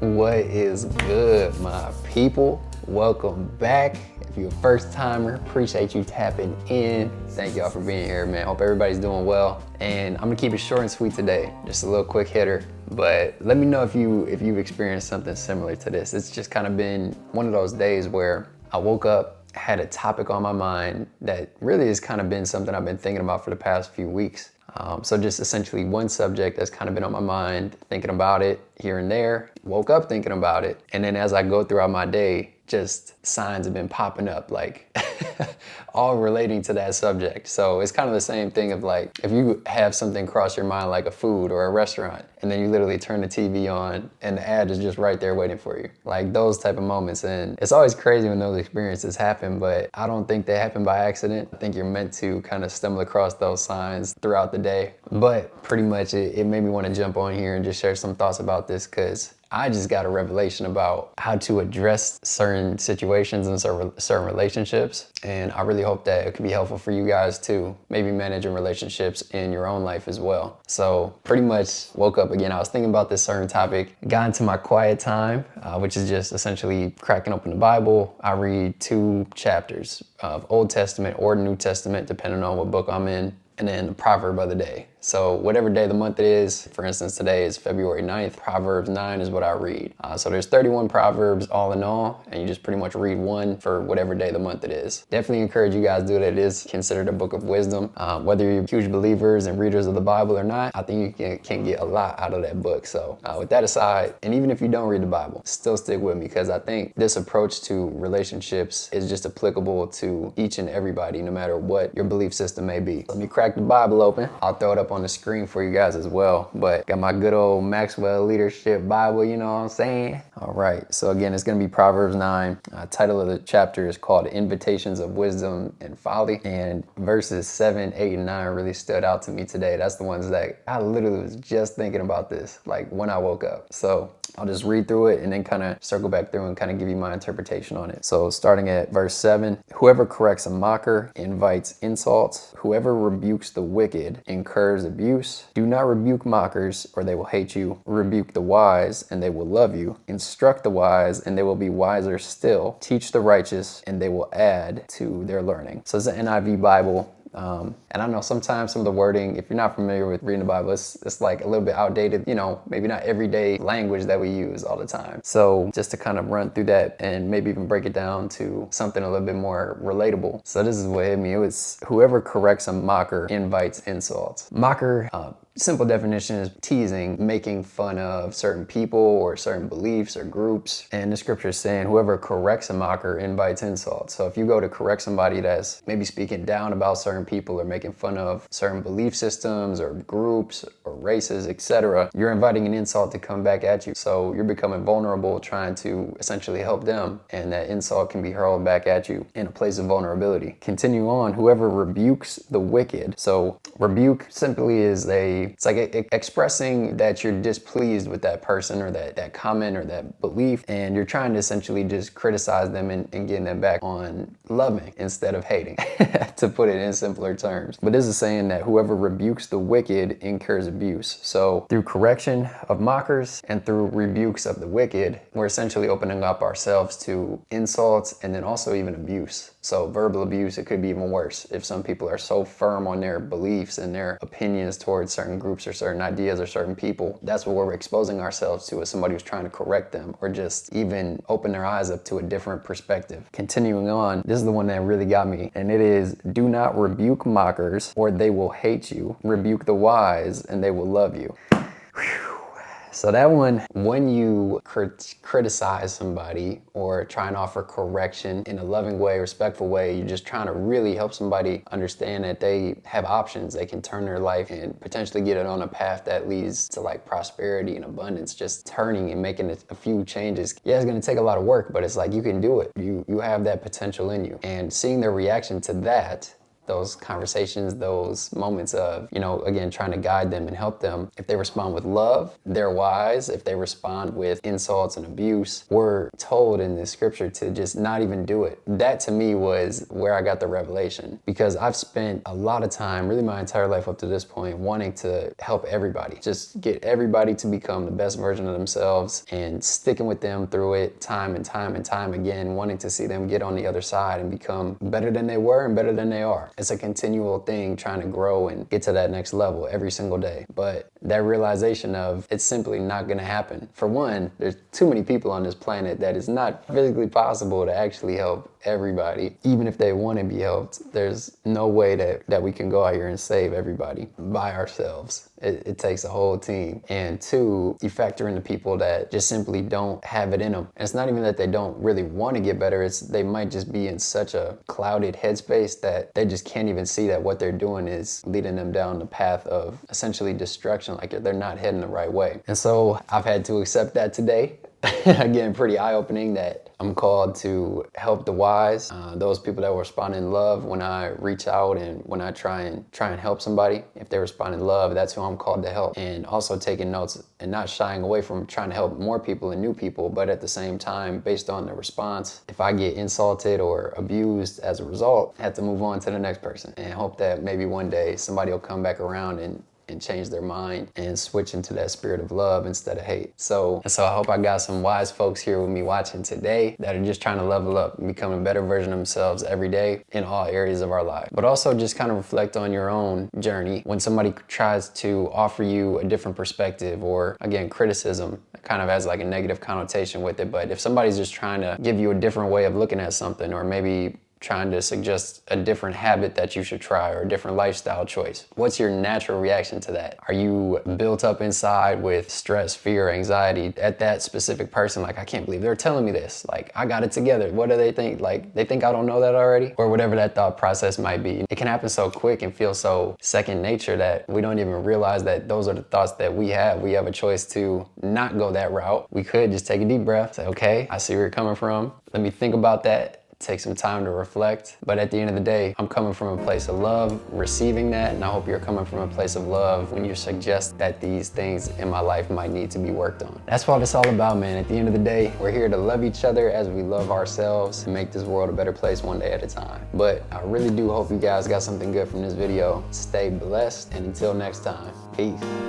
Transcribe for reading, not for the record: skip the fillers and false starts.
What is good, my people? Welcome back. If you're a first timer, appreciate you tapping in. Thank y'all for being here, man. Hope everybody's doing well. And I'm gonna keep it short and sweet today. Just a little quick hitter. But let me know if you've experienced something similar to this. It's just kind of been one of those days where I woke up, had a topic on my mind that really has kind of been something I've been thinking about for the past few weeks. So just essentially one subject that's kind of been on my mind, thinking about it here and there, woke up thinking about it. And then as I go throughout my day, just signs have been popping up, like all relating to that subject. So it's kind of the same thing of like, if you have something cross your mind like a food or a restaurant, and then you literally turn the TV on and the ad is just right there waiting for you. Like those type of moments. And it's always crazy when those experiences happen, but I don't think they happen by accident. I think you're meant to kind of stumble across those signs throughout the day. But pretty much it made me want to jump on here and just share some thoughts about this, because I just got a revelation about how to address certain situations and certain relationships. And I really hope that it could be helpful for you guys too, maybe managing relationships in your own life as well. So pretty much woke up again. I was thinking about this certain topic, got into my quiet time, which is just essentially cracking open the Bible. I read 2 chapters of Old Testament or New Testament, depending on what book I'm in, and then the proverb of the day. So whatever day of the month it is, for instance, today is February 9th, Proverbs 9 is what I read. So there's 31 Proverbs all in all, and you just pretty much read one for whatever day of the month it is. Definitely encourage you guys to do that. It is considered a book of wisdom. Whether you're huge believers and readers of the Bible or not, I think you can get a lot out of that book. So with that aside, and even if you don't read the Bible, still stick with me, because I think this approach to relationships is just applicable to each and everybody, no matter what your belief system may be. Let me crack the Bible open. I'll throw it up on the screen for you guys as well, but got my good old Maxwell Leadership Bible, you know what I'm saying? All right, so again, it's gonna be Proverbs 9. Title of the chapter is called Invitations of Wisdom and Folly, and verses 7, 8, and 9 really stood out to me today. That's the ones that I literally was just thinking about this, like when I woke up. So I'll just read through it and then kind of circle back through and kind of give you my interpretation on it. So starting at verse 7, whoever corrects a mocker invites insults. Whoever rebukes the wicked incurs abuse. Do not rebuke mockers or they will hate you. Rebuke the wise and they will love you. Instruct the wise and they will be wiser still. Teach the righteous and they will add to their learning. So it's an NIV Bible. And I know sometimes some of the wording, if you're not familiar with reading the Bible, it's like a little bit outdated, you know, maybe not everyday language that we use all the time. So just to kind of run through that and maybe even break it down to something a little bit more relatable. So this is what hit me. It was whoever corrects a mocker invites insults. Mocker, simple definition is teasing, making fun of certain people or certain beliefs or groups. And the scripture is saying whoever corrects a mocker invites insults. So if you go to correct somebody that's maybe speaking down about certain people or making fun of certain belief systems or groups or races, etc., you're inviting an insult to come back at you. So you're becoming vulnerable, trying to essentially help them, and that insult can be hurled back at you in a place of vulnerability. Continue on, whoever rebukes the wicked. So rebuke simply is it's like expressing that you're displeased with that person or that comment or that belief, and you're trying to essentially just criticize them and getting them back on loving instead of hating, to put it in simpler terms. But this is saying that whoever rebukes the wicked incurs abuse. So through correction of mockers and through rebukes of the wicked, we're essentially opening up ourselves to insults and then also even abuse. So verbal abuse, it could be even worse if some people are so firm on their beliefs and their opinions towards certain groups or certain ideas or certain people. That's what we're exposing ourselves to, as somebody who's trying to correct them or just even open their eyes up to a different perspective. Continuing on, this is the one that really got me, and it is, do not rebuke mockers or they will hate you. Rebuke the wise and they will love you. Whew. So that one, when you criticize somebody or try and offer correction in a loving way, respectful way, you're just trying to really help somebody understand that they have options. They can turn their life and potentially get it on a path that leads to like prosperity and abundance, just turning and making a few changes. Yeah, it's gonna take a lot of work, but it's like you can do it. You have that potential in you. And seeing their reaction to that, those conversations, those moments of, you know, again, trying to guide them and help them. If they respond with love, they're wise. If they respond with insults and abuse, we're told in the scripture to just not even do it. That to me was where I got the revelation, because I've spent a lot of time, really my entire life up to this point, wanting to help everybody, just get everybody to become the best version of themselves, and sticking with them through it time and time and time again, wanting to see them get on the other side and become better than they were and better than they are. It's a continual thing, trying to grow and get to that next level every single day. But that realization of it's simply not going to happen. For one, there's too many people on this planet that it's not physically possible to actually help everybody. Even if they want to be helped, there's no way that we can go out here and save everybody by ourselves. It takes a whole team. And two, you factor in the people that just simply don't have it in them. And it's not even that they don't really want to get better, it's they might just be in such a clouded headspace that they just can't even see that what they're doing is leading them down the path of essentially destruction, like they're not heading the right way. And so I've had to accept that today. Again, pretty eye-opening that I'm called to help the wise, those people that will respond in love when I reach out and when I try and help somebody. If they respond in love, that's who I'm called to help. And also taking notes and not shying away from trying to help more people and new people, but at the same time, based on the response, if I get insulted or abused as a result, I have to move on to the next person and hope that maybe one day somebody will come back around and change their mind and switch into that spirit of love instead of hate. So I hope I got some wise folks here with me watching today that are just trying to level up and become a better version of themselves every day in all areas of our life. But also just kind of reflect on your own journey. When somebody tries to offer you a different perspective, or again, criticism kind of has like a negative connotation with it, but if somebody's just trying to give you a different way of looking at something, or maybe trying to suggest a different habit that you should try or a different lifestyle choice, what's your natural reaction to that? Are you built up inside with stress, fear, anxiety at that specific person? Like, I can't believe they're telling me this. Like, I got it together. What do they think? Like, they think I don't know that already? Or whatever that thought process might be. It can happen so quick and feel so second nature that we don't even realize that those are the thoughts that we have. We have a choice to not go that route. We could just take a deep breath, say, okay, I see where you're coming from. Let me think about that. Take some time to reflect. But at the end of the day, I'm coming from a place of love, receiving that, and I hope you're coming from a place of love when you suggest that these things in my life might need to be worked on. That's what it's all about, man. At the end of the day, we're here to love each other as we love ourselves and make this world a better place one day at a time. But I really do hope you guys got something good from this video. Stay blessed, and until next time, peace.